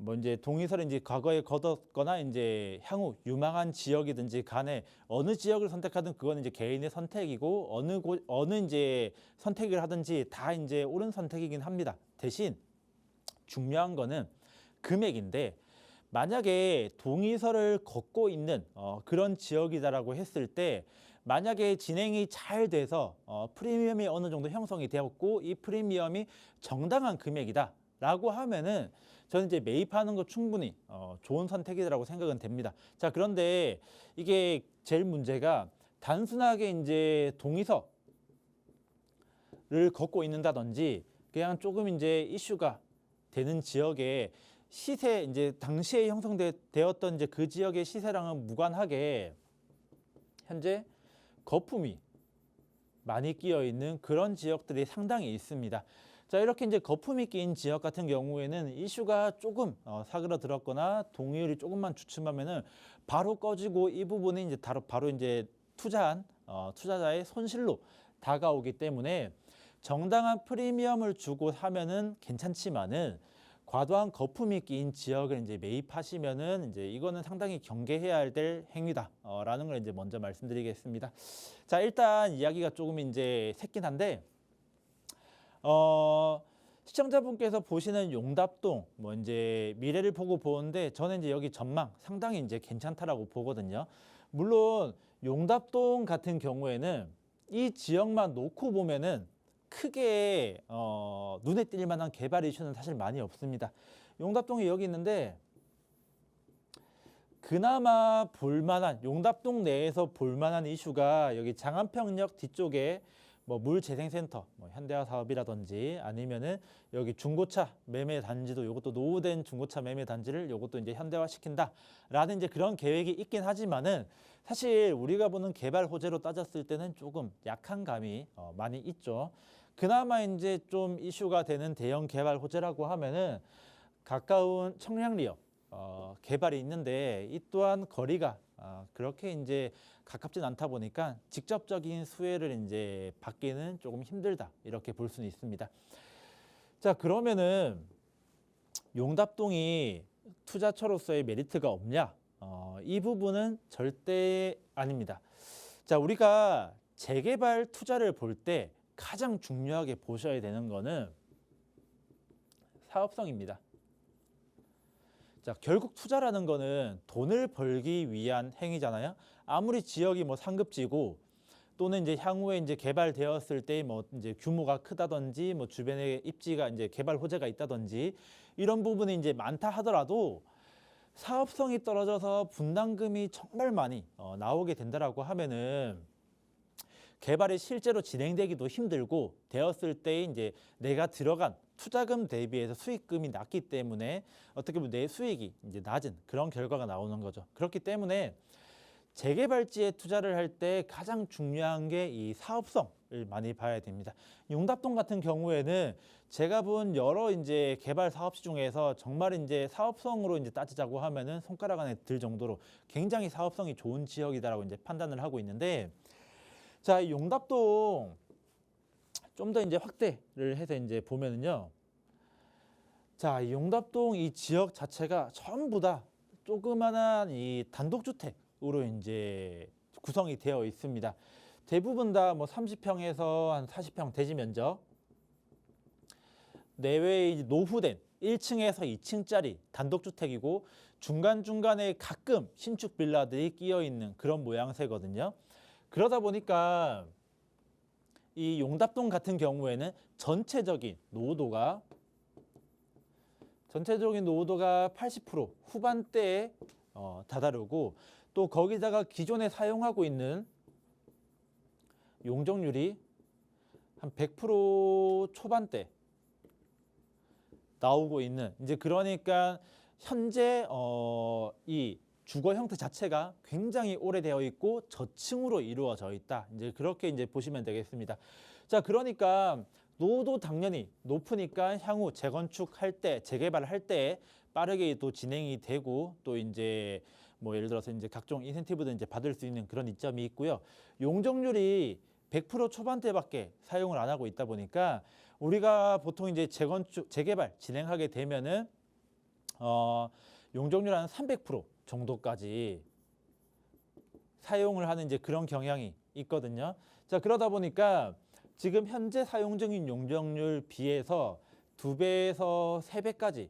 뭐 이제 동의서를 이제 과거에 거뒀거나 이제 향후 유망한 지역이든지 간에 어느 지역을 선택하든 그건 이제 개인의 선택이고 어느 이제 선택을 하든지 다 이제 옳은 선택이긴 합니다. 대신 중요한 거는 금액인데 만약에 동의서를 걷고 있는 그런 지역이다라고 했을 때 만약에 진행이 잘 돼서 프리미엄이 어느 정도 형성이 되었고 이 프리미엄이 정당한 금액이다라고 하면은 저는 이제 매입하는 거 충분히 좋은 선택이라고 생각은 됩니다. 자, 그런데 이게 제일 문제가 단순하게 이제 동의서를 걷고 있는다든지 그냥 조금 이제 이슈가 되는 지역에 시세 이제 당시에 형성되었던 이제 그 지역의 시세랑은 무관하게 현재 거품이 많이 끼어 있는 그런 지역들이 상당히 있습니다. 자, 이렇게 이제 거품이 끼인 지역 같은 경우에는 이슈가 조금 사그러들었거나 동의율이 조금만 주춤하면은 바로 꺼지고 이 부분이 이제 바로 이제 투자한 투자자의 손실로 다가오기 때문에 정당한 프리미엄을 주고 사면은 괜찮지만은 과도한 거품이 끼인 지역을 이제 매입하시면은 이제 이거는 상당히 경계해야 될 행위다라는 걸 이제 먼저 말씀드리겠습니다. 자, 일단 이야기가 조금 이제 새긴 한데 시청자분께서 보시는 용답동 뭐 이제 미래를 보고 보는데 저는 이제 여기 전망 상당히 이제 괜찮다라고 보거든요. 물론 용답동 같은 경우에는 이 지역만 놓고 보면은 크게 눈에 띌 만한 개발 이슈는 사실 많이 없습니다. 용답동이 여기 있는데 그나마 볼만한 용답동 내에서 볼만한 이슈가 여기 장안평역 뒤쪽에 뭐 물재생센터, 뭐 현대화 사업이라든지 아니면은 여기 중고차 매매 단지도 요것도 노후된 중고차 매매 단지를 요것도 이제 현대화 시킨다라는 이제 그런 계획이 있긴 하지만은 사실 우리가 보는 개발 호재로 따졌을 때는 조금 약한 감이 많이 있죠. 그나마 이제 좀 이슈가 되는 대형 개발 호재라고 하면은 가까운 청량리역 개발이 있는데 이 또한 거리가 그렇게 이제 가깝진 않다 보니까 직접적인 수혜를 이제 받기는 조금 힘들다 이렇게 볼 수는 있습니다. 자, 그러면은 용답동이 투자처로서의 메리트가 없냐? 이 부분은 절대 아닙니다. 자, 우리가 재개발 투자를 볼 때 가장 중요하게 보셔야 되는 거는 사업성입니다. 자, 결국 투자라는 거는 돈을 벌기 위한 행위잖아요. 아무리 지역이 뭐 상급지고 또는 이제 향후에 이제 개발되었을 때 뭐 이제 규모가 크다든지 뭐 주변에 입지가 이제 개발 호재가 있다든지 이런 부분이 이제 많다 하더라도 사업성이 떨어져서 분담금이 정말 많이 나오게 된다라고 하면은 개발이 실제로 진행되기도 힘들고 되었을 때 이제 내가 들어간 투자금 대비해서 수익금이 낮기 때문에 어떻게 보면 내 수익이 이제 낮은 그런 결과가 나오는 거죠. 그렇기 때문에 재개발지에 투자를 할 때 가장 중요한 게 이 사업성을 많이 봐야 됩니다. 용답동 같은 경우에는 제가 본 여러 이제 개발 사업지 중에서 정말 이제 사업성으로 이제 따지자고 하면은 손가락 안에 들 정도로 굉장히 사업성이 좋은 지역이다라고 이제 판단을 하고 있는데, 자, 이 용답동 좀 더 이제 확대를 해서 이제 보면은요. 자, 이 용답동 이 지역 자체가 전부 다 조그만한 이 단독주택으로 이제 구성이 되어 있습니다. 대부분 다 뭐 30평에서 한 40평 대지 면적. 내외에 이제 노후된 1층에서 2층짜리 단독주택이고 중간중간에 가끔 신축 빌라들이 끼어 있는 그런 모양새거든요. 그러다 보니까 이 용답동 같은 경우에는 전체적인 노후도가 80% 후반대에 다다르고 또 거기다가 기존에 사용하고 있는 용적률이 한 100% 초반대 나오고 있는, 이제 그러니까 현재 이 주거 형태 자체가 굉장히 오래되어 있고 저층으로 이루어져 있다. 이제 그렇게 이제 보시면 되겠습니다. 자, 그러니까 노후도 당연히 높으니까 향후 재건축할 때, 재개발할 때 빠르게 또 진행이 되고 또 이제 뭐 예를 들어서 이제 각종 인센티브도 이제 받을 수 있는 그런 이점이 있고요. 용적률이 100% 초반대밖에 사용을 안 하고 있다 보니까 우리가 보통 이제 재건축, 재개발 진행하게 되면은 용적률 한 300% 정도까지 사용을 하는 이제 그런 경향이 있거든요. 자, 그러다 보니까 지금 현재 사용 중인 용적률 비해서 2배에서 3배까지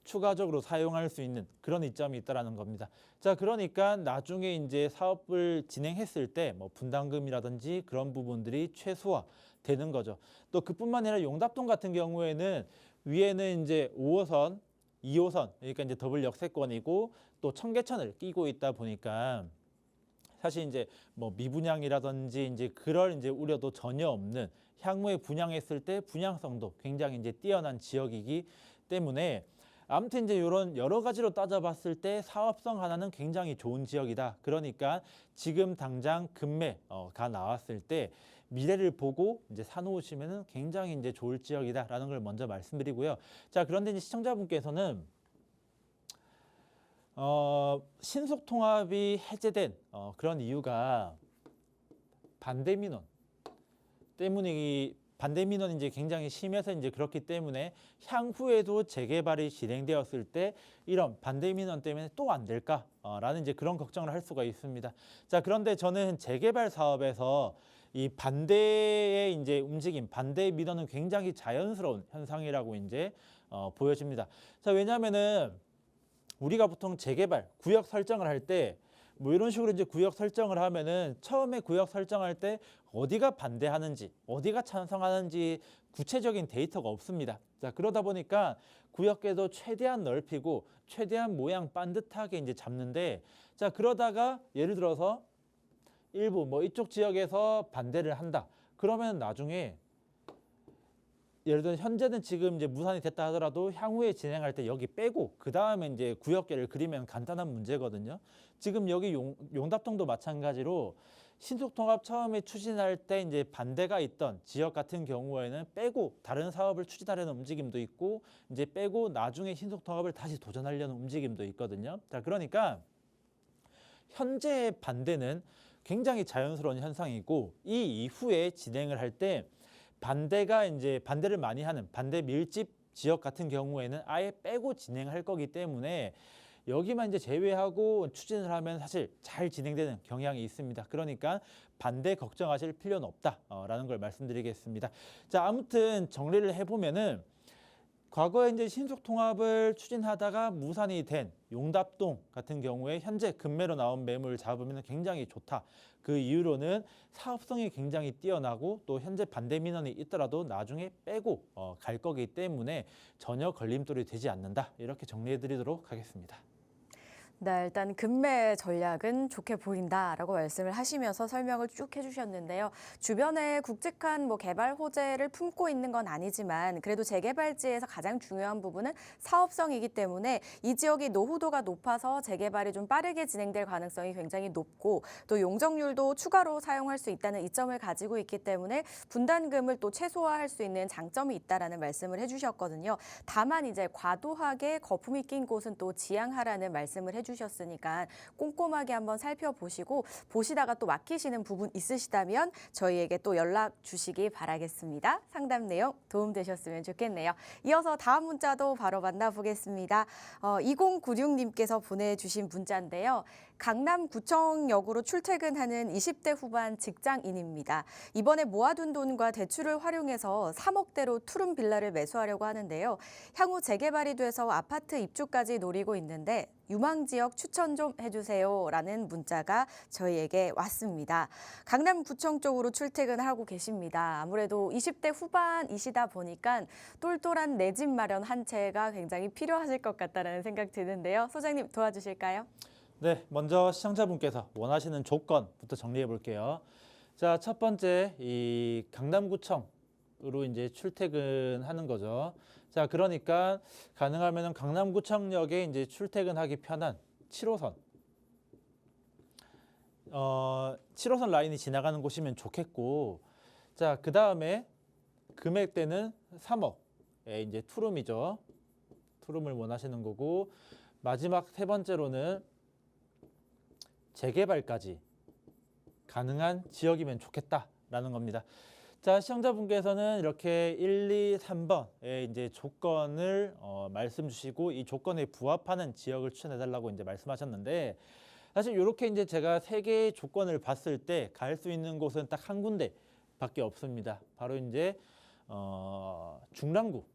추가적으로 사용할 수 있는 그런 이점이 있다라는 겁니다. 자, 그러니까 나중에 이제 사업을 진행했을 때 뭐 분담금이라든지 그런 부분들이 최소화 되는 거죠. 또 그뿐만 아니라 용답동 같은 경우에는 위에는 이제 5호선, 2호선, 그러니까 이제 더블 역세권이고 또 청계천을 끼고 있다 보니까 사실 이제 뭐 미분양이라든지 이제 그럴 이제 우려도 전혀 없는 향후에 분양했을 때 분양성도 굉장히 이제 뛰어난 지역이기 때문에 아무튼 이제 이런 여러 가지로 따져봤을 때 사업성 하나는 굉장히 좋은 지역이다. 그러니까 지금 당장 급매가 나왔을 때 미래를 보고 이제 사놓으시면은 굉장히 이제 좋을 지역이다라는 걸 먼저 말씀드리고요. 자, 그런데 이제 시청자분께서는 신속 통합이 해제된 그런 이유가 반대 민원 때문이 반대 민원이 이제 굉장히 심해서 이제 그렇기 때문에 향후에도 재개발이 진행되었을 때 이런 반대 민원 때문에 또 안 될까라는 이제 그런 걱정을 할 수가 있습니다. 자, 그런데 저는 재개발 사업에서 이 반대의 이제 움직임, 반대 민원은 굉장히 자연스러운 현상이라고 이제 보여집니다. 자, 왜냐하면은 우리가 보통 재개발 구역 설정을 할 때 뭐 이런 식으로 이제 구역 설정을 하면은 처음에 구역 설정할 때 어디가 반대하는지 어디가 찬성하는지 구체적인 데이터가 없습니다. 자, 그러다 보니까 구역계도 최대한 넓히고 최대한 모양 반듯하게 이제 잡는데, 자, 그러다가 예를 들어서 일부 뭐 이쪽 지역에서 반대를 한다. 그러면 나중에 예를 들어 현재는 지금 이제 무산이 됐다 하더라도 향후에 진행할 때 여기 빼고 그 다음에 이제 구역계를 그리면 간단한 문제거든요. 지금 여기 용답동도 마찬가지로 신속통합 처음에 추진할 때 이제 반대가 있던 지역 같은 경우에는 빼고 다른 사업을 추진하려는 움직임도 있고 이제 빼고 나중에 신속통합을 다시 도전하려는 움직임도 있거든요. 자, 그러니까 현재의 반대는 굉장히 자연스러운 현상이고 이 이후에 진행을 할 때 반대가 이제 반대를 많이 하는 반대 밀집 지역 같은 경우에는 아예 빼고 진행할 거기 때문에 여기만 이제 제외하고 추진을 하면 사실 잘 진행되는 경향이 있습니다. 그러니까 반대 걱정하실 필요는 없다라는 걸 말씀드리겠습니다. 자, 아무튼 정리를 해보면은 과거에 이제 신속 통합을 추진하다가 무산이 된 용답동 같은 경우에 현재 급매로 나온 매물 잡으면 굉장히 좋다. 그 이유로는 사업성이 굉장히 뛰어나고 또 현재 반대 민원이 있더라도 나중에 빼고 갈 거기 때문에 전혀 걸림돌이 되지 않는다. 이렇게 정리해 드리도록 하겠습니다. 네, 일단 급매 전략은 좋게 보인다라고 말씀을 하시면서 설명을 쭉 해주셨는데요. 주변에 굵직한 개발 호재를 품고 있는 건 아니지만 그래도 재개발지에서 가장 중요한 부분은 사업성이기 때문에 이 지역이 노후도가 높아서 재개발이 좀 빠르게 진행될 가능성이 굉장히 높고 또 용적률도 추가로 사용할 수 있다는 이점을 가지고 있기 때문에 분담금을 또 최소화할 수 있는 장점이 있다라는 말씀을 해주셨거든요. 다만 이제 과도하게 거품이 낀 곳은 또 지양하라는 말씀을 해주셨습니다. 주셨으니까 꼼꼼하게 한번 살펴보시고 보시다가 또 막히시는 부분 있으시다면 저희에게 또 연락 주시기 바라겠습니다. 상담 내용 도움되셨으면 좋겠네요. 이어서 다음 문자도 바로 만나보겠습니다. 2096님께서 보내주신 문자인데요. 강남구청역으로 출퇴근하는 20대 후반 직장인입니다. 이번에 모아둔 돈과 대출을 활용해서 3억대로 투룸 빌라를 매수하려고 하는데요. 향후 재개발이 돼서 아파트 입주까지 노리고 있는데 유망지역 추천 좀 해주세요 라는 문자가 저희에게 왔습니다. 강남구청 쪽으로 출퇴근하고 계십니다. 아무래도 20대 후반이시다 보니까 똘똘한 내 집 마련 한 채가 굉장히 필요하실 것 같다는 생각 드는데요. 소장님 도와주실까요? 네, 먼저 시청자분께서 원하시는 조건부터 정리해 볼게요. 자, 첫 번째 이 강남구청으로 이제 출퇴근하는 거죠. 자, 그러니까 가능하면 강남구청역에 이제 출퇴근하기 편한 7호선. 7호선 라인이 지나가는 곳이면 좋겠고, 자, 그 다음에 금액대는 3억의 이제 투룸이죠. 투룸을 원하시는 거고, 마지막 세 번째로는 재개발까지 가능한 지역이면 좋겠다라는 겁니다. 자, 시청자분께서는 이렇게 1, 2, 3번의 이제 조건을 말씀 주시고 이 조건에 부합하는 지역을 추천해 달라고 이제 말씀하셨는데, 사실 이렇게 이제 제가 세 개의 조건을 봤을 때 갈 수 있는 곳은 딱 한 군데밖에 없습니다. 바로 이제 중랑구로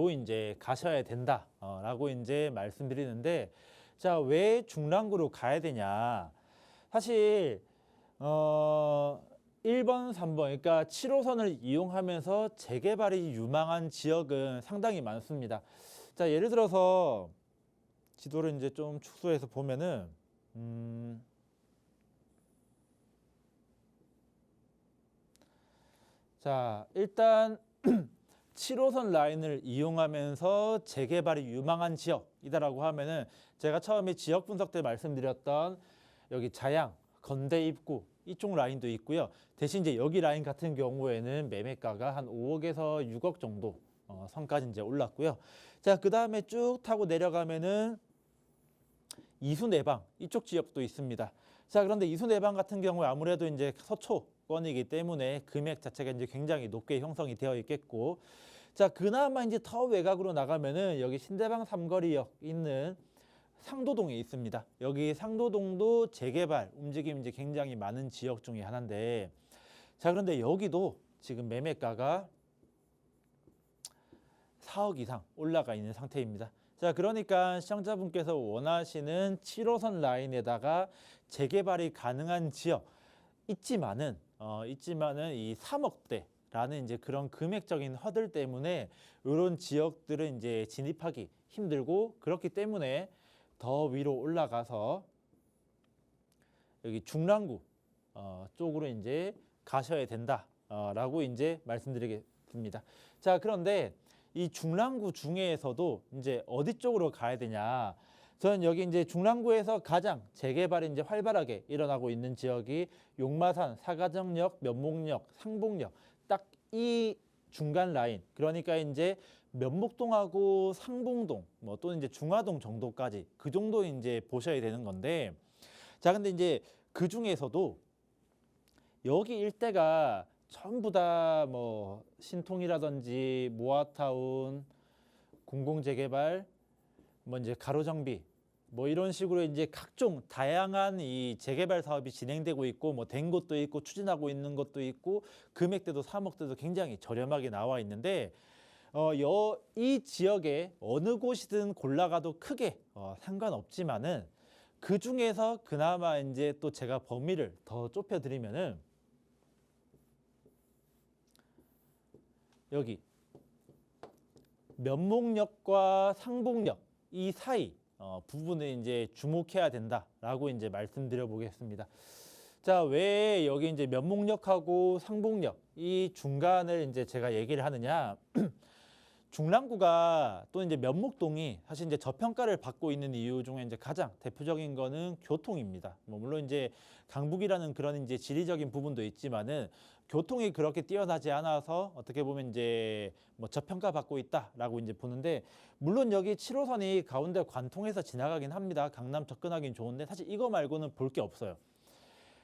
이제 가셔야 된다라고 이제 말씀드리는데, 자, 왜 중랑구로 가야 되냐? 사실 1번, 3번, 그러니까 7호선을 이용하면서 재개발이 유망한 지역은 상당히 많습니다. 자, 예를 들어서 지도를 이제 좀 축소해서 보면은 자, 일단 7호선 라인을 이용하면서 재개발이 유망한 지역이다라고 하면은 제가 처음에 지역 분석 때 말씀드렸던 여기 자양, 건대 입구 이쪽 라인도 있고요. 대신 이제 여기 라인 같은 경우에는 매매가가 한 5억에서 6억 정도 선까지 이제 올랐고요. 자, 그 다음에 쭉 타고 내려가면은 이수내방 이쪽 지역도 있습니다. 자, 그런데 이수내방 같은 경우에 아무래도 이제 서초권이기 때문에 금액 자체가 이제 굉장히 높게 형성이 되어 있겠고, 자, 그나마 이제 더 외곽으로 나가면은 여기 신대방 삼거리역 있는 상도동에 있습니다. 여기 상도동도 재개발 움직임이 이제 굉장히 많은 지역 중에 하나인데, 자, 그런데 여기도 지금 매매가가 4억 이상 올라가 있는 상태입니다. 자, 그러니까 시청자분께서 원하시는 7호선 라인에다가 재개발이 가능한 지역 있지만은 이 3억대라는 이제 그런 금액적인 허들 때문에 이런 지역들은 이제 진입하기 힘들고, 그렇기 때문에 더 위로 올라가서 여기 중랑구 쪽으로 이제 가셔야 된다라고 이제 말씀드리겠습니다. 자, 그런데 이 중랑구 중에서도 이제 어디 쪽으로 가야 되냐? 저는 여기 이제 중랑구에서 가장 재개발이 이제 활발하게 일어나고 있는 지역이 용마산, 사가정역, 면목역, 상봉역 딱 이 중간 라인. 그러니까 이제 면목동하고 상봉동, 뭐 또는 이제 중화동 정도까지 그 정도 이제 보셔야 되는 건데, 자, 근데 이제 그 중에서도 여기 일대가 전부 다 뭐 신통이라든지 모아타운, 공공재개발, 뭐 이제 가로정비, 뭐 이런 식으로 이제 각종 다양한 이 재개발 사업이 진행되고 있고, 뭐 된 것도 있고 추진하고 있는 것도 있고, 금액대도 3억대도 굉장히 저렴하게 나와 있는데, 이 지역에 어느 곳이든 골라가도 크게 상관없지만은 그 중에서 그나마 이제 또 제가 범위를 더 좁혀드리면은 여기 면목역과 상봉역 이 사이 부분을 이제 주목해야 된다라고 이제 말씀드려 보겠습니다. 자, 왜 여기 이제 면목역하고 상봉역 이 중간을 이제 제가 얘기를 하느냐? 중랑구가 또 이제 면목동이 사실 이제 저평가를 받고 있는 이유 중에 이제 가장 대표적인 거는 교통입니다. 뭐 물론 이제 강북이라는 그런 이제 지리적인 부분도 있지만은 교통이 그렇게 뛰어나지 않아서 어떻게 보면 이제 뭐 저평가 받고 있다라고 이제 보는데, 물론 여기 7호선이 가운데 관통해서 지나가긴 합니다. 강남 접근하기는 좋은데 사실 이거 말고는 볼 게 없어요.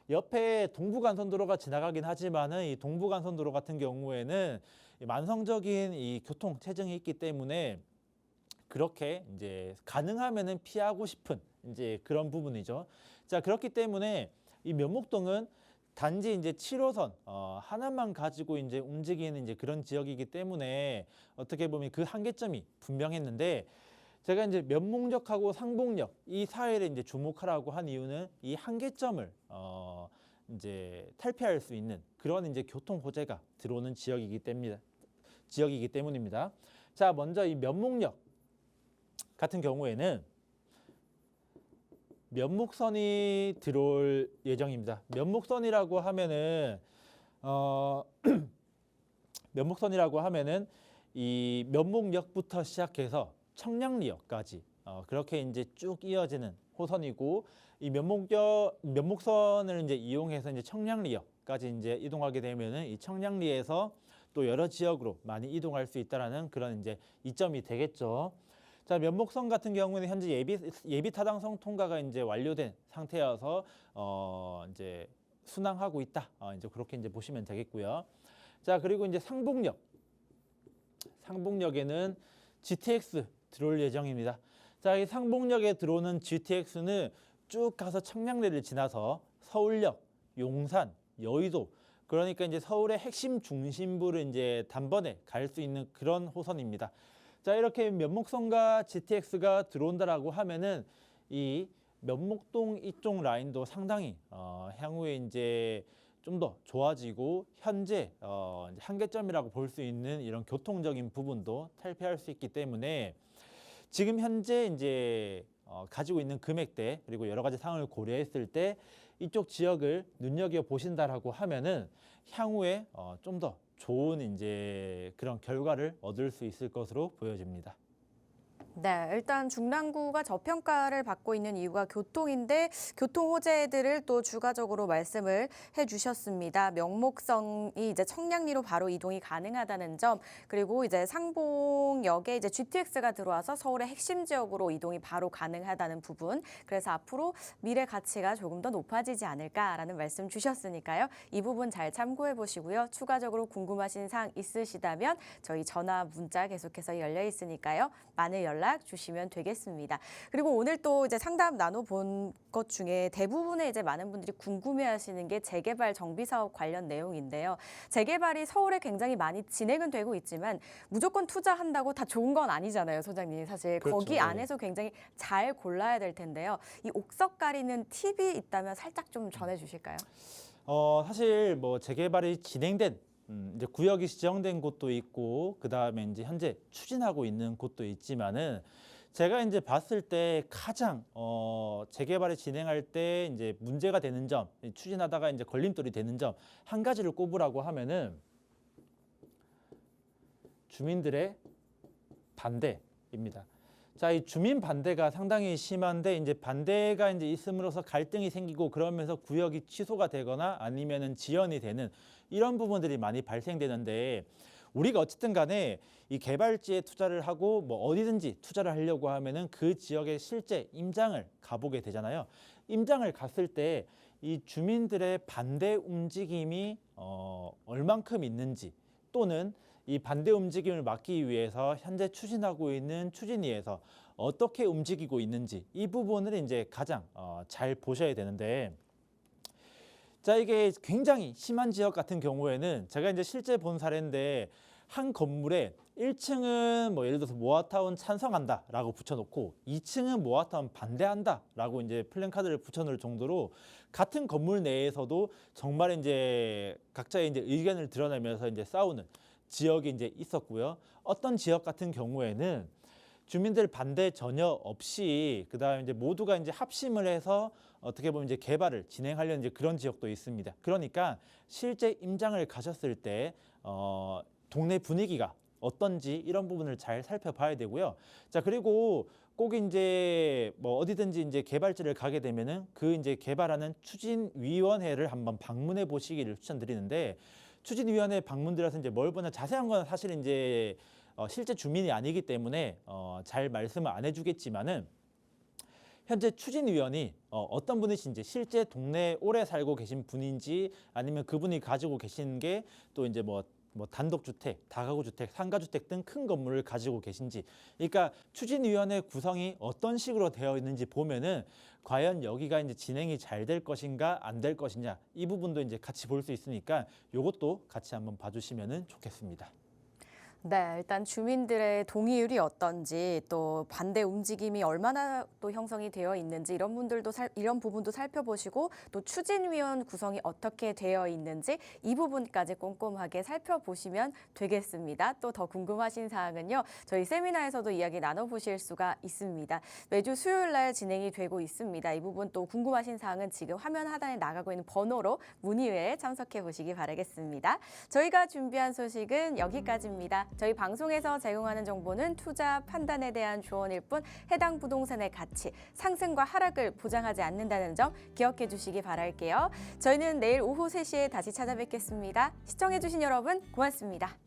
옆에 동부간선도로가 지나가긴 하지만은 이 동부간선도로 같은 경우에는 만성적인 이 교통 체증이 있기 때문에 그렇게 이제 가능하면은 피하고 싶은 이제 그런 부분이죠. 자, 그렇기 때문에 이 면목동은 단지 이제 7호선 하나만 가지고 이제 움직이는 이제 그런 지역이기 때문에 어떻게 보면 그 한계점이 분명했는데, 제가 이제 면목역하고 상봉역 이 사이를 이제 주목하라고 한 이유는 이 한계점을 이제 탈피할 수 있는 그런 이제 교통 호재가 들어오는 지역이기 때문입니다. 자, 먼저 이 면목역 같은 경우에는 면목선이 들어올 예정입니다. 면목선이라고 하면은 면목선이라고 하면은 이 면목역부터 시작해서 청량리역까지 그렇게 이제 쭉 이어지는 호선이고 이 면목선을 이제 이용해서 이제 청량리역까지 이제 이동하게 되면은 이 청량리에서 또 여러 지역으로 많이 이동할 수 있다라는 그런 이제 이점이 되겠죠. 자, 면목선 같은 경우는 현재 예비 타당성 통과가 이제 완료된 상태여서 이제 순항하고 있다. 이제 그렇게 이제 보시면 되겠고요. 자, 그리고 이제 상봉역에는 GTX 들어올 예정입니다. 자, 이 상봉역에 들어오는 GTX는 쭉 가서 청량리를 지나서 서울역, 용산, 여의도, 그러니까 이제 서울의 핵심 중심부를 이제 단번에 갈 수 있는 그런 호선입니다. 자, 이렇게 면목선과 GTX가 들어온다라고 하면은 이 면목동 이쪽 라인도 상당히 향후에 이제 좀 더 좋아지고 현재 이제 한계점이라고 볼 수 있는 이런 교통적인 부분도 탈피할 수 있기 때문에 지금 현재 이제 가지고 있는 금액대 그리고 여러 가지 상황을 고려했을 때 이쪽 지역을 눈여겨 보신다라고 하면은 향후에 좀 더 좋은 이제 그런 결과를 얻을 수 있을 것으로 보여집니다. 네, 일단 중랑구가 저평가를 받고 있는 이유가 교통인데 교통 호재들을 또 추가적으로 말씀을 해주셨습니다. 명목성이 이제 청량리로 바로 이동이 가능하다는 점, 그리고 이제 상봉역에 이제 GTX가 들어와서 서울의 핵심 지역으로 이동이 바로 가능하다는 부분. 그래서 앞으로 미래 가치가 조금 더 높아지지 않을까라는 말씀 주셨으니까요. 이 부분 잘 참고해 보시고요. 추가적으로 궁금하신 사항 있으시다면 저희 전화, 문자 계속해서 열려 있으니까요. 많은 연락 주시면 되겠습니다. 그리고 오늘 또 이제 상담 나눠본 것 중에 대부분의 이제 많은 분들이 궁금해하시는 게 재개발 정비 사업 관련 내용인데요. 재개발이 서울에 굉장히 많이 진행은 되고 있지만 무조건 투자한다고 다 좋은 건 아니잖아요, 소장님. 사실 그렇죠. 거기 안에서 굉장히 잘 골라야 될 텐데요. 이 옥석 가리는 팁이 있다면 살짝 좀 전해주실까요? 사실 뭐 재개발이 진행된 이제 구역이 지정된 곳도 있고 그다음에 이제 현재 추진하고 있는 곳도 있지만은 제가 이제 봤을 때 가장 재개발을 진행할 때 이제 문제가 되는 점, 추진하다가 이제 걸림돌이 되는 점 한 가지를 꼽으라고 하면은 주민들의 반대입니다. 자, 이 주민 반대가 상당히 심한데 이제 반대가 이제 있음으로써 갈등이 생기고 그러면서 구역이 취소가 되거나 아니면은 지연이 되는 이런 부분들이 많이 발생되는데 우리가 어쨌든 간에 이 개발지에 투자를 하고 뭐 어디든지 투자를 하려고 하면은 그 지역에 실제 임장을 가보게 되잖아요. 임장을 갔을 때 이 주민들의 반대 움직임이 얼만큼 있는지 또는 이 반대 움직임을 막기 위해서 현재 추진하고 있는 추진위에서 어떻게 움직이고 있는지 이 부분을 이제 가장 잘 보셔야 되는데 자, 이게 굉장히 심한 지역 같은 경우에는 제가 이제 실제 본 사례인데 한 건물에 1층은 뭐 예를 들어서 모아타운 찬성한다라고 붙여놓고 2층은 모아타운 반대한다라고 이제 플랜카드를 붙여놓을 정도로 같은 건물 내에서도 정말 이제 각자의 이제 의견을 드러내면서 이제 싸우는 지역이 이제 있었고요. 어떤 지역 같은 경우에는 주민들 반대 전혀 없이 그다음에 이제 모두가 이제 합심을 해서 어떻게 보면 이제 개발을 진행하려는 이제 그런 지역도 있습니다. 그러니까 실제 임장을 가셨을 때 동네 분위기가 어떤지 이런 부분을 잘 살펴봐야 되고요. 자, 그리고 꼭 이제 뭐 어디든지 이제 개발지를 가게 되면은 그 이제 개발하는 추진위원회를 한번 방문해 보시기를 추천드리는데 추진위원회 방문들어서 이제 뭘 보냐 자세한 건 사실 이제 실제 주민이 아니기 때문에 잘 말씀을 안 해주겠지만은 현재 추진위원이 어떤 분이신지 실제 동네에 오래 살고 계신 분인지 아니면 그분이 가지고 계신 게 또 이제 뭐 단독주택, 다가구주택, 상가주택 등 큰 건물을 가지고 계신지 그러니까 추진위원회 구성이 어떤 식으로 되어 있는지 보면은 과연 여기가 이제 진행이 잘 될 것인가 안 될 것이냐 이 부분도 이제 같이 볼 수 있으니까 이것도 같이 한번 봐주시면은 좋겠습니다. 네, 일단 주민들의 동의율이 어떤지 또 반대 움직임이 얼마나 또 형성이 되어 있는지 이런 부분도 살펴보시고 또 추진위원 구성이 어떻게 되어 있는지 이 부분까지 꼼꼼하게 살펴보시면 되겠습니다. 또 더 궁금하신 사항은요, 저희 세미나에서도 이야기 나눠보실 수가 있습니다. 매주 수요일 날 진행이 되고 있습니다. 이 부분 또 궁금하신 사항은 지금 화면 하단에 나가고 있는 번호로 문의회에 참석해 보시기 바라겠습니다. 저희가 준비한 소식은 여기까지입니다. 저희 방송에서 제공하는 정보는 투자 판단에 대한 조언일 뿐 해당 부동산의 가치, 상승과 하락을 보장하지 않는다는 점 기억해 주시기 바랄게요. 저희는 내일 오후 3시에 다시 찾아뵙겠습니다. 시청해 주신 여러분 고맙습니다.